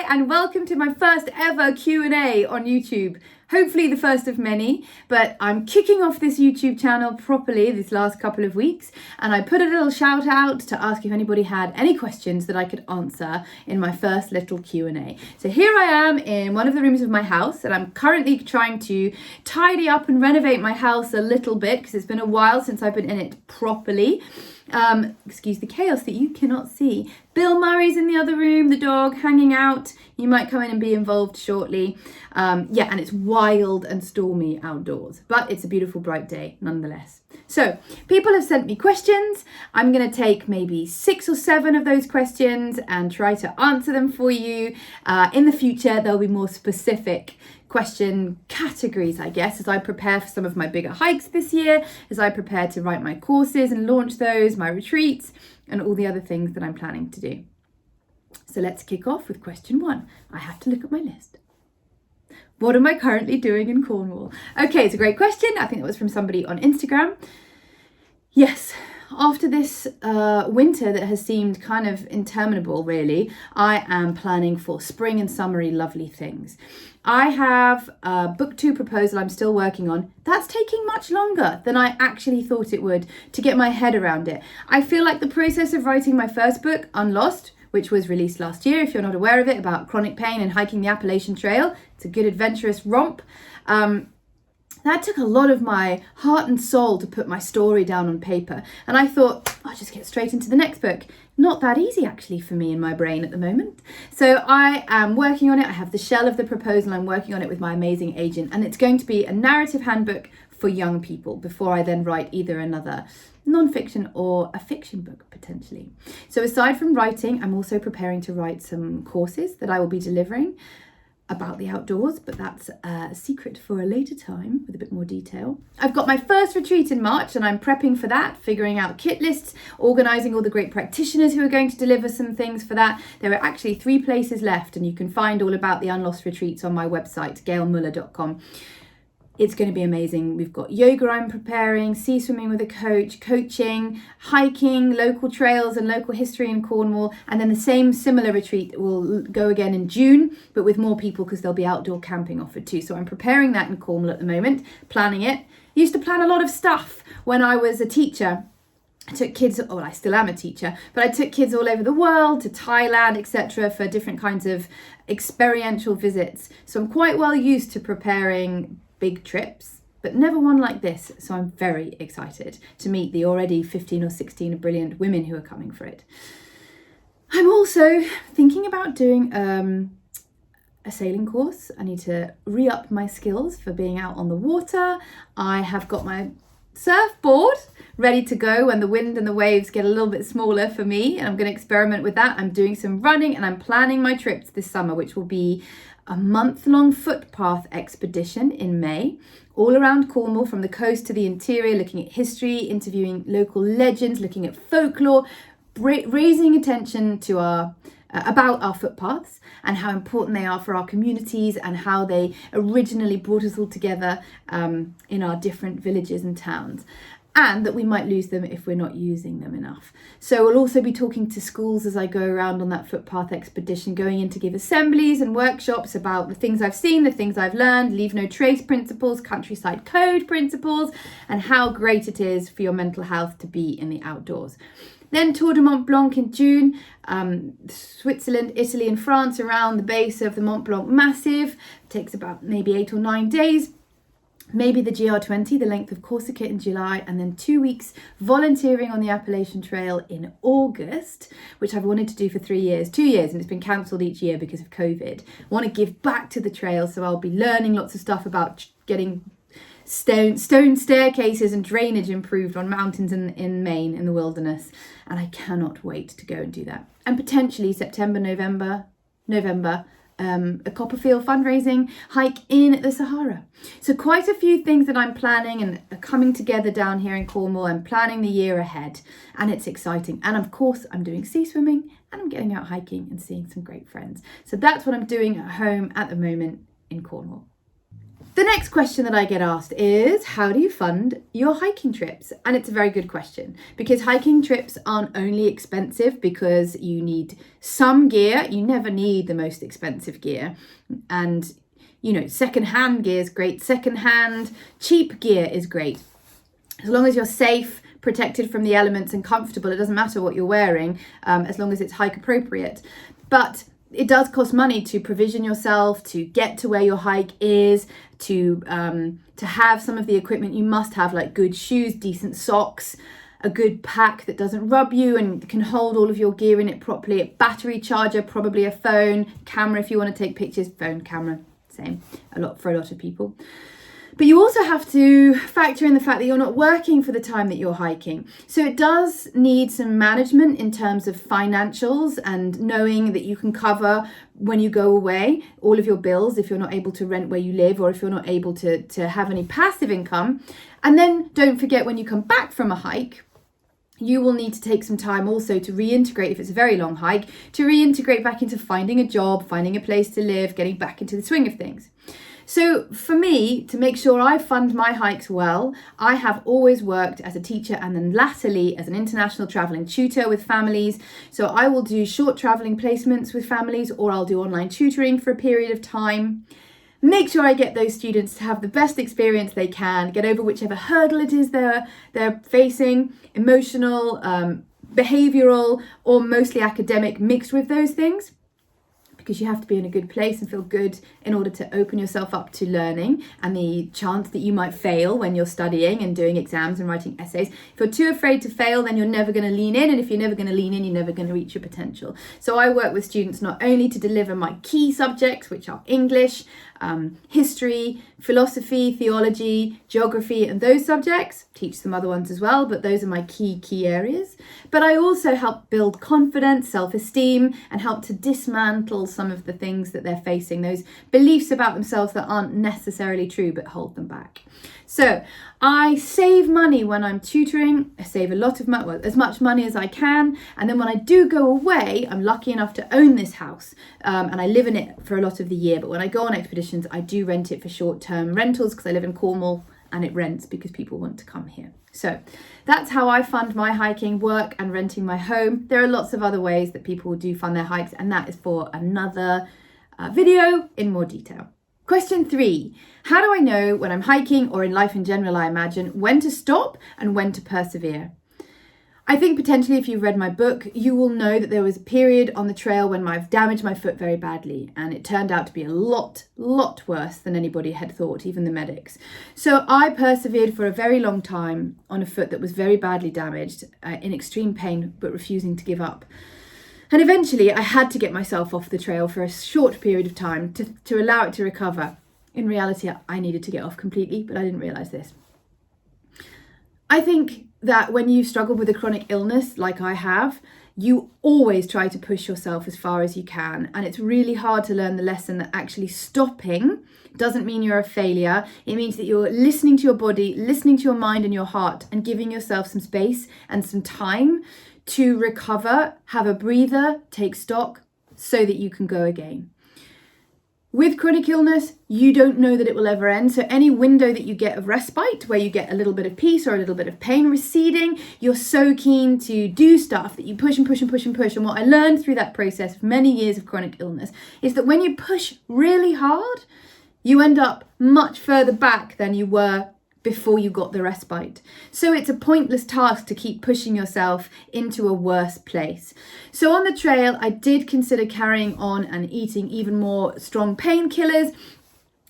and welcome to my first ever Q&A on YouTube. Hopefully the first of many, but I'm kicking off this YouTube channel properly this last couple of weeks, and I put a little shout out to ask if anybody had any questions that I could answer in my first little Q&A. So here I am in one of the rooms of my house, and I'm currently trying to tidy up and renovate my house a little bit because it's been a while since I've been in it properly. Excuse the chaos that you cannot see. Bill Murray's in the other room, the dog hanging out. You might come in and be involved shortly. And it's wild and stormy outdoors, but it's a beautiful bright day nonetheless. So people have sent me questions. I'm going to take maybe 6 or 7 of those questions and try to answer them for you. In the future, there'll be more specific question categories, I guess, as I prepare for some of my bigger hikes this year, as I prepare to write my courses and launch those, my retreats, and all the other things that I'm planning to do. So let's kick off with question 1. I have to look at my list. What am I currently doing in Cornwall? Okay, it's a great question. I think it was from somebody on Instagram. Yes, after this winter that has seemed kind of interminable, really, I am planning for spring and summery lovely things. I have a book 2 proposal I'm still working on. That's taking much longer than I actually thought it would to get my head around it. I feel like the process of writing my first book, Unlost, which was released last year, if you're not aware of it, about chronic pain and hiking the Appalachian Trail. It's a good adventurous romp. That took a lot of my heart and soul to put my story down on paper. And I thought, I'll just get straight into the next book. Not that easy, actually, for me in my brain at the moment. So I am working on it. I have the shell of the proposal. I'm working on it with my amazing agent. And it's going to be a narrative handbook for young people before I then write either another non-fiction or a fiction book, potentially. So aside from writing, I'm also preparing to write some courses that I will be delivering about the outdoors, but that's a secret for a later time with a bit more detail. I've got my first retreat in March and I'm prepping for that, figuring out kit lists, organising all the great practitioners who are going to deliver some things for that. There are actually 3 places left, and you can find all about the Unlost retreats on my website, gailmuller.com. It's going to be amazing. We've got yoga I'm preparing, sea swimming with a coach, coaching, hiking, local trails and local history in Cornwall. And then the same similar retreat will go again in June, but with more people because there'll be outdoor camping offered too. So I'm preparing that in Cornwall at the moment, planning it. I used to plan a lot of stuff when I was a teacher. I took kids, well, I still am a teacher, but I took kids all over the world to Thailand, etc., for different kinds of experiential visits. So I'm quite well used to preparing big trips, but never one like this. So I'm very excited to meet the already 15 or 16 brilliant women who are coming for it. I'm also thinking about doing a sailing course. I need to re-up my skills for being out on the water. I have got my surfboard ready to go when the wind and the waves get a little bit smaller for me, and I'm going to experiment with that. I'm doing some running and I'm planning my trips this summer, which will be a month-long footpath expedition in May, all around Cornwall, from the coast to the interior, looking at history, interviewing local legends, looking at folklore, raising attention to about our footpaths and how important they are for our communities and how they originally brought us all together in our different villages and towns, and that we might lose them if we're not using them enough. So we'll also be talking to schools as I go around on that footpath expedition, going in to give assemblies and workshops about the things I've seen, the things I've learned, leave no trace principles, countryside code principles, and how great it is for your mental health to be in the outdoors. Then Tour de Mont Blanc in June, Switzerland, Italy and France around the base of the Mont Blanc Massif. It takes about maybe 8 or 9 days. Maybe the GR20, the length of Corsica in July, and then 2 weeks volunteering on the Appalachian Trail in August, which I've wanted to do for 2 years, and it's been cancelled each year because of COVID. I want to give back to the trail, so I'll be learning lots of stuff about getting stone staircases and drainage improved on mountains in Maine, in the wilderness, and I cannot wait to go and do that. And potentially September, November, a Copperfield fundraising hike in the Sahara. So quite a few things that I'm planning and are coming together down here in Cornwall. I'm planning the year ahead, and it's exciting. And of course, I'm doing sea swimming and I'm getting out hiking and seeing some great friends. So that's what I'm doing at home at the moment in Cornwall. The next question that I get asked is, how do you fund your hiking trips? And it's a very good question, because hiking trips aren't only expensive because you need some gear. You never need the most expensive gear. And, secondhand gear is great. Secondhand, cheap gear is great. As long as you're safe, protected from the elements and comfortable, it doesn't matter what you're wearing, as long as it's hike appropriate. But it does cost money to provision yourself, to get to where your hike is, to have some of the equipment you must have, like good shoes, decent socks, a good pack that doesn't rub you and can hold all of your gear in it properly, a battery charger, probably a phone, camera if you want to take pictures, phone, camera, same, for a lot of people. But you also have to factor in the fact that you're not working for the time that you're hiking. So it does need some management in terms of financials and knowing that you can cover, when you go away, all of your bills if you're not able to rent where you live, or if you're not able to have any passive income. And then don't forget, when you come back from a hike, you will need to take some time also to reintegrate, if it's a very long hike, to reintegrate back into finding a job, finding a place to live, getting back into the swing of things. So for me, to make sure I fund my hikes well, I have always worked as a teacher and then latterly as an international traveling tutor with families. So I will do short traveling placements with families, or I'll do online tutoring for a period of time. Make sure I get those students to have the best experience they can, get over whichever hurdle it is they're facing, emotional, behavioural, or mostly academic, mixed with those things. Because you have to be in a good place and feel good in order to open yourself up to learning and the chance that you might fail when you're studying and doing exams and writing essays. If you're too afraid to fail, then you're never going to lean in. And if you're never going to lean in, you're never going to reach your potential. So I work with students not only to deliver my key subjects, which are English, history, philosophy, theology, geography, and those subjects, teach some other ones as well, but those are my key areas. But I also help build confidence, self-esteem, and help to dismantle some of the things that they're facing, those beliefs about themselves that aren't necessarily true but hold them back. So I save money when I'm tutoring. I save a lot of money, well, as much money as I can. And then when I do go away, I'm lucky enough to own this house and I live in it for a lot of the year. But when I go on expeditions, I do rent it for short-term rentals because I live in Cornwall and it rents because people want to come here. So that's how I fund my hiking, work and renting my home. There are lots of other ways that people do fund their hikes, and that is for another video in more detail. Question 3, how do I know when I'm hiking, or in life in general, I imagine, when to stop and when to persevere? I think potentially if you've read my book, you will know that there was a period on the trail when I've damaged my foot very badly, and it turned out to be a lot worse than anybody had thought, even the medics. So I persevered for a very long time on a foot that was very badly damaged, in extreme pain, but refusing to give up. And eventually I had to get myself off the trail for a short period of time to allow it to recover. In reality, I needed to get off completely, but I didn't realise this. I think that when you struggle with a chronic illness like I have, you always try to push yourself as far as you can. And it's really hard to learn the lesson that actually stopping doesn't mean you're a failure. It means that you're listening to your body, listening to your mind and your heart, and giving yourself some space and some time to recover, have a breather, take stock, so that you can go again. With chronic illness, you don't know that it will ever end. So any window that you get of respite, where you get a little bit of peace or a little bit of pain receding, you're so keen to do stuff that you push and push and push and push. And what I learned through that process of many years of chronic illness is that when you push really hard, you end up much further back than you were before you got the respite. So it's a pointless task to keep pushing yourself into a worse place. So on the trail, I did consider carrying on and eating even more strong painkillers.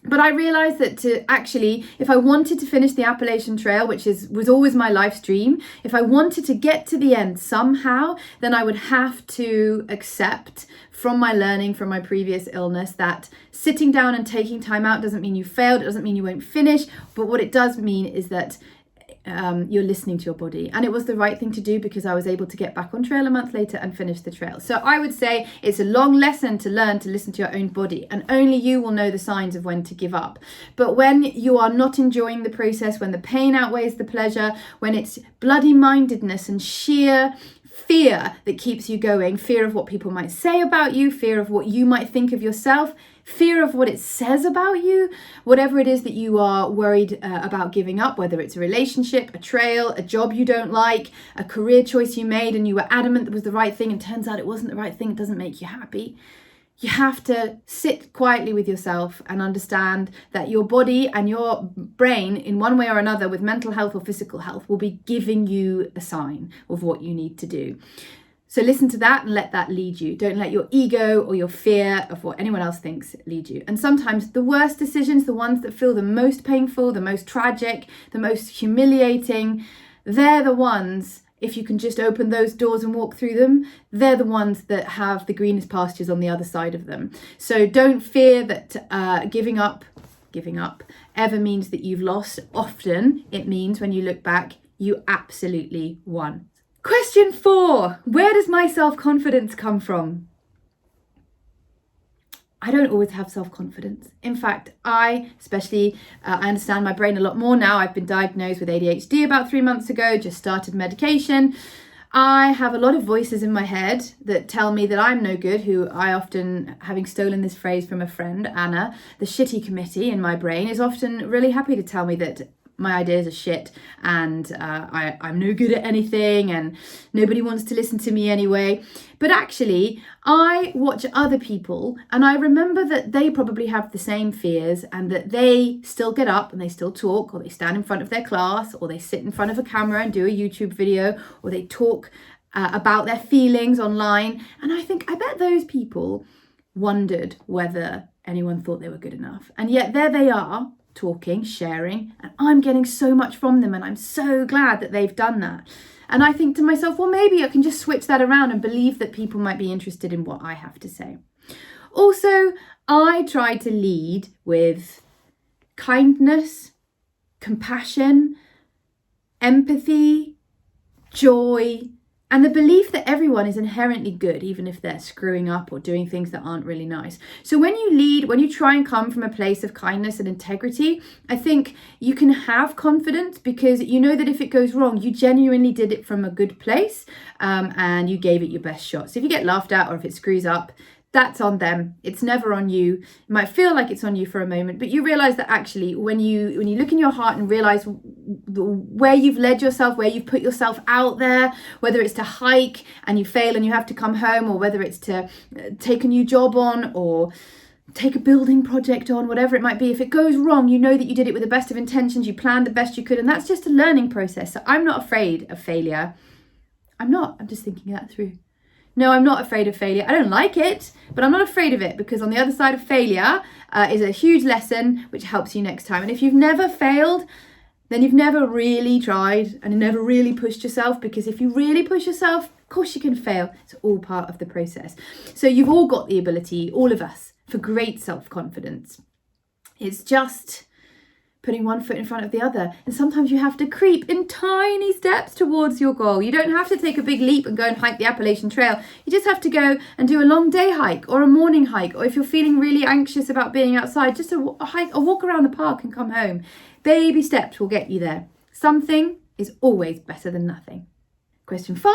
But I realised that if I wanted to finish the Appalachian Trail, which was always my life's dream, if I wanted to get to the end somehow, then I would have to accept from my learning from my previous illness that sitting down and taking time out doesn't mean you failed, it doesn't mean you won't finish, but what it does mean is that you're listening to your body. And it was the right thing to do because I was able to get back on trail a month later and finish the trail. So I would say it's a long lesson to learn to listen to your own body, and only you will know the signs of when to give up. But when you are not enjoying the process, when the pain outweighs the pleasure, when it's bloody mindedness and sheer fear that keeps you going, fear of what people might say about you, fear of what you might think of yourself, fear of what it says about you, whatever it is that you are worried about giving up, whether it's a relationship, a trail, a job you don't like, a career choice you made and you were adamant that was the right thing and turns out it wasn't the right thing, it doesn't make you happy. You have to sit quietly with yourself and understand that your body and your brain, in one way or another, with mental health or physical health, will be giving you a sign of what you need to do. So listen to that and let that lead you. Don't let your ego or your fear of what anyone else thinks lead you. And sometimes the worst decisions, the ones that feel the most painful, the most tragic, the most humiliating, they're the ones, if you can just open those doors and walk through them, they're the ones that have the greenest pastures on the other side of them. So don't fear that giving up ever means that you've lost. Often it means when you look back, you absolutely won. Question 4, where does my self-confidence come from? I don't always have self-confidence. In fact, I understand my brain a lot more now. I've been diagnosed with ADHD about 3 months ago, just started medication. I have a lot of voices in my head that tell me that I'm no good, who I often, having stolen this phrase from a friend, Anna, the shitty committee in my brain is often really happy to tell me that my ideas are shit and I'm no good at anything and nobody wants to listen to me anyway. But actually, I watch other people and I remember that they probably have the same fears and that they still get up and they still talk, or they stand in front of their class, or they sit in front of a camera and do a YouTube video, or they talk about their feelings online. And I think, I bet those people wondered whether anyone thought they were good enough. And yet there they are, talking, sharing, and I'm getting so much from them and I'm so glad that they've done that. And I think to myself, well, maybe I can just switch that around and believe that people might be interested in what I have to say. Also, I try to lead with kindness, compassion, empathy, joy, and the belief that everyone is inherently good, even if they're screwing up or doing things that aren't really nice. So when you lead, when you try and come from a place of kindness and integrity, I think you can have confidence because you know that if it goes wrong, you genuinely did it from a good place and you gave it your best shot. So if you get laughed at or if it screws up, that's on them. It's never on you. It might feel like it's on you for a moment, but you realize that actually when you look in your heart and realize where you've led yourself, where you've put yourself out there, whether it's to hike and you fail and you have to come home, or whether it's to take a new job on or take a building project on, whatever it might be, if it goes wrong, you know that you did it with the best of intentions, you planned the best you could, and that's just a learning process. So I'm not afraid of failure. I'm just thinking that through. No, I'm not afraid of failure. I don't like it, but I'm not afraid of it because on the other side of failure is a huge lesson which helps you next time. And if you've never failed, then you've never really tried and never really pushed yourself, because if you really push yourself, of course you can fail. It's all part of the process. So you've all got the ability, all of us, for great self-confidence. It's just putting one foot in front of the other. And sometimes you have to creep in tiny steps towards your goal. You don't have to take a big leap and go and hike the Appalachian Trail. You just have to go and do a long day hike or a morning hike. Or if you're feeling really anxious about being outside, just a hike or walk around the park and come home. Baby steps will get you there. Something is always better than nothing. Question 5,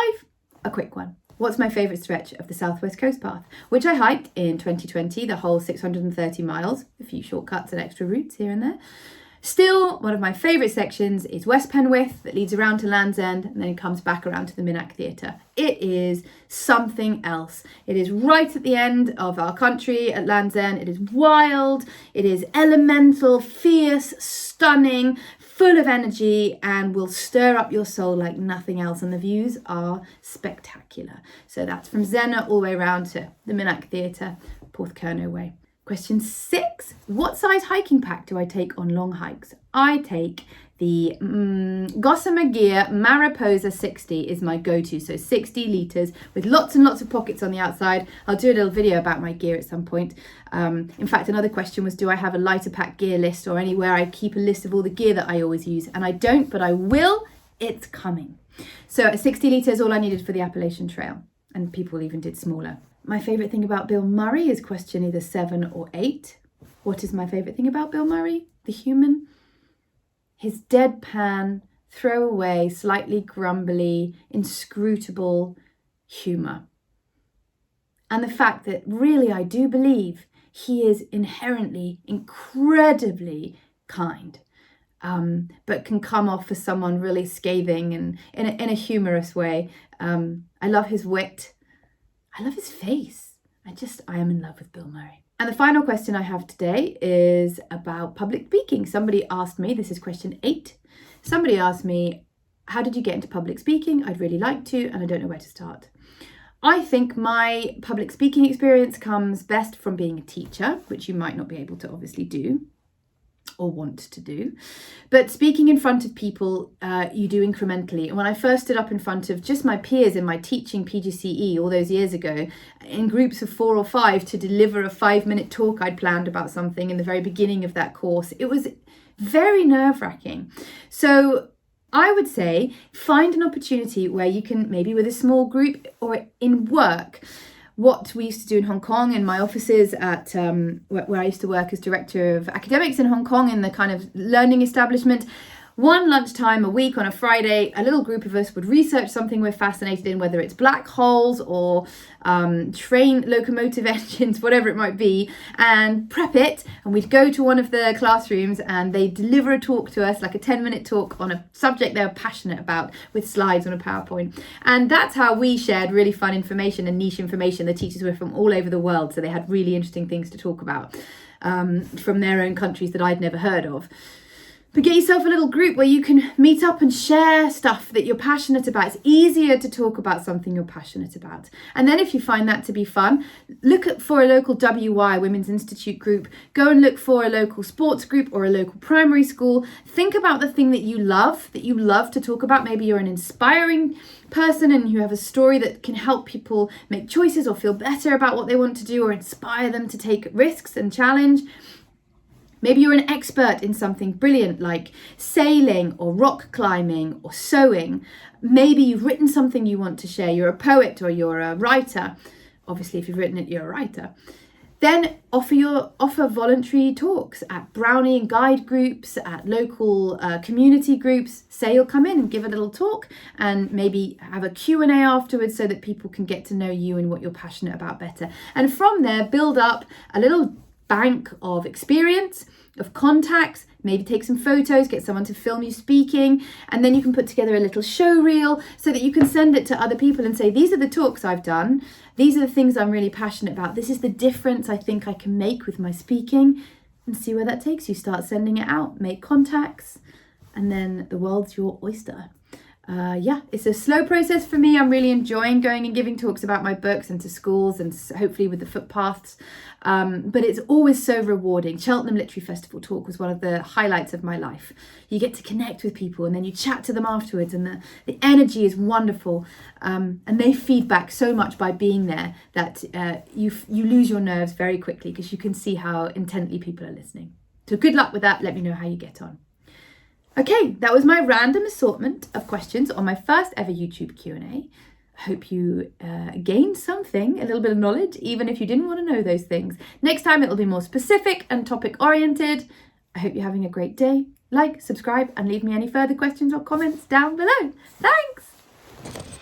a quick one. What's my favourite stretch of the Southwest Coast Path, which I hiked in 2020, the whole 630 miles, a few shortcuts and extra routes here and there. Still, one of my favourite sections is West Penwith, that leads around to Land's End and then it comes back around to the Minack Theatre. It is something else. It is right at the end of our country at Land's End. It is wild, it is elemental, fierce, stunning, full of energy, and will stir up your soul like nothing else. And the views are spectacular. So that's from Zena all the way around to the Minack Theatre, Porthcurno Way. Question 6, what size hiking pack do I take on long hikes? I take the Gossamer Gear Mariposa 60 is my go-to, so 60 litres with lots and lots of pockets on the outside. I'll do a little video about my gear at some point. In fact, another question was, do I have a lighter pack gear list or anywhere I keep a list of all the gear that I always use? And I don't, but I will. It's coming. So a 60 litre is all I needed for the Appalachian Trail, and people even did smaller. My favourite thing about Bill Murray is question either 7 or 8. What is my favourite thing about Bill Murray, the human? His deadpan, throwaway, slightly grumbly, inscrutable humour. And the fact that really I do believe he is inherently incredibly kind, but can come off as someone really scathing and in a humorous way. I love his wit. I love his face. I am in love with Bill Murray. And the final question I have today is about public speaking. Somebody asked me, this is question 8. Somebody asked me, how did you get into public speaking? I'd really like to, and I don't know where to start. I think my public speaking experience comes best from being a teacher, which you might not be able to obviously do or want to do. But speaking in front of people, you do incrementally. And when I first stood up in front of just my peers in my teaching PGCE all those years ago, in groups of 4 or 5 to deliver a 5-minute talk I'd planned about something in the very beginning of that course, it was very nerve-wracking. So I would say find an opportunity where you can, maybe with a small group or in work, what we used to do in Hong Kong in my offices at where I used to work as director of academics in Hong Kong in the kind of learning establishment. One lunchtime a week on a Friday, a little group of us would research something we're fascinated in, whether it's black holes or train locomotive engines, whatever it might be, and prep it. And we'd go to one of the classrooms and they'd deliver a talk to us, like a 10-minute talk on a subject they were passionate about with slides on a PowerPoint. And that's how we shared really fun information and niche information. The teachers were from all over the world, so they had really interesting things to talk about from their own countries that I'd never heard of. But get yourself a little group where you can meet up and share stuff that you're passionate about. It's easier to talk about something you're passionate about. And then if you find that to be fun, look for a local WY, Women's Institute group. Go and look for a local sports group or a local primary school. Think about the thing that you love to talk about. Maybe you're an inspiring person and you have a story that can help people make choices or feel better about what they want to do or inspire them to take risks and challenge. Maybe you're an expert in something brilliant like sailing or rock climbing or sewing. Maybe you've written something you want to share. You're a poet or you're a writer. Obviously, if you've written it, you're a writer. Then offer voluntary talks at brownie and guide groups, at local community groups. Say you'll come in and give a little talk and maybe have a Q&A afterwards so that people can get to know you and what you're passionate about better. And from there, build up a little bank of experience, of contacts, maybe take some photos, get someone to film you speaking, and then you can put together a little show reel so that you can send it to other people and say, these are the talks I've done, these are the things I'm really passionate about, this is the difference I think I can make with my speaking, and see where that takes you. Start sending it out, make contacts, and then the world's your oyster. It's a slow process for me. I'm really enjoying going and giving talks about my books and to schools and hopefully with the footpaths. But it's always so rewarding. Cheltenham Literary Festival talk was one of the highlights of my life. You get to connect with people and then you chat to them afterwards and the energy is wonderful. And they feed back so much by being there that you lose your nerves very quickly because you can see how intently people are listening. So good luck with that. Let me know how you get on. Okay, that was my random assortment of questions on my first ever YouTube Q&A. I hope you gained something, a little bit of knowledge, even if you didn't want to know those things. Next time it'll be more specific and topic oriented. I hope you're having a great day. Like, subscribe, and leave me any further questions or comments down below. Thanks!